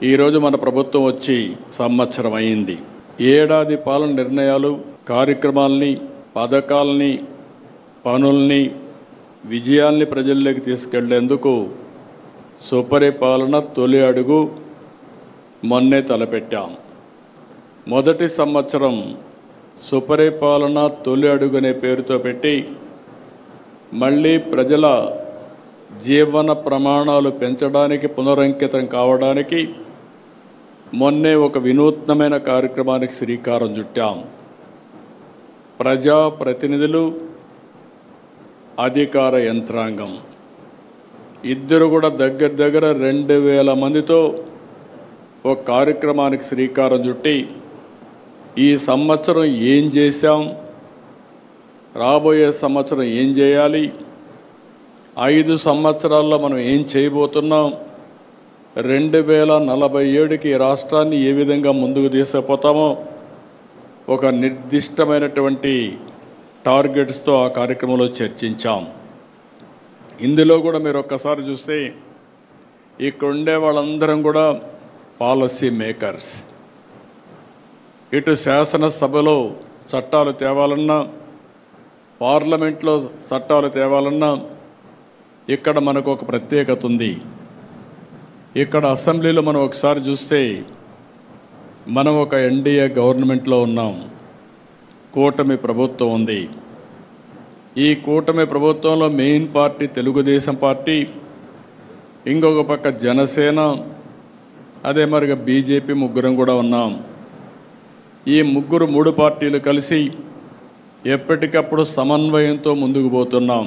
ఈరోజు మన ప్రభుత్వం వచ్చి సంవత్సరం అయింది. ఏడాది పాలన నిర్ణయాలు, కార్యక్రమాలని, పథకాలని, పనుల్ని, విజయాల్ని ప్రజల్లోకి తీసుకెళ్లేందుకు సుపరిపాలన తొలి అడుగు మొన్నే తలపెట్టాం. మొదటి సంవత్సరం సుపరిపాలన తొలి అడుగు అనే పేరుతో పెట్టి మళ్ళీ ప్రజల జీవన ప్రమాణాలు పెంచడానికి, పునరంకితం కావడానికి మొన్నే ఒక వినూత్నమైన కార్యక్రమానికి శ్రీకారం చుట్టాం. ప్రజాప్రతినిధులు, అధికార యంత్రాంగం ఇద్దరు కూడా దగ్గర 2000 మందితో ఒక కార్యక్రమానికి శ్రీకారం చుట్టి ఈ సంవత్సరం ఏం చేశాం, రాబోయే సంవత్సరం ఏం చేయాలి, 5 సంవత్సరాల్లో మనం ఏం చేయబోతున్నాం, 2047కి రాష్ట్రాన్ని ఏ విధంగా ముందుకు తీసుకుపోతామో ఒక నిర్దిష్టమైనటువంటి టార్గెట్స్తో ఆ కార్యక్రమంలో చర్చించాం. ఇందులో కూడా మీరు ఒక్కసారి చూస్తే ఇక్కడ ఉండే వాళ్ళందరం కూడా పాలసీ మేకర్స్. ఇటు శాసనసభలో చట్టాలు తేవాలన్నా, పార్లమెంట్లో చట్టాలు తేవాలన్నా ఇక్కడ మనకు ఒక ప్రత్యేకత ఉంది. ఇక్కడ అసెంబ్లీలో మనం ఒకసారి చూస్తే మనం ఒక ఎన్డీఏ గవర్నమెంట్లో ఉన్నాం. కూటమి ప్రభుత్వం ఉంది. ఈ కూటమి ప్రభుత్వంలో మెయిన్ పార్టీ తెలుగుదేశం పార్టీ, ఇంకొక పక్క జనసేన, అదే మరిగా బీజేపీ ముగ్గురం కూడా ఉన్నాం. ఈ మూడు పార్టీలు కలిసి ఎప్పటికప్పుడు సమన్వయంతో ముందుకు పోతున్నాం.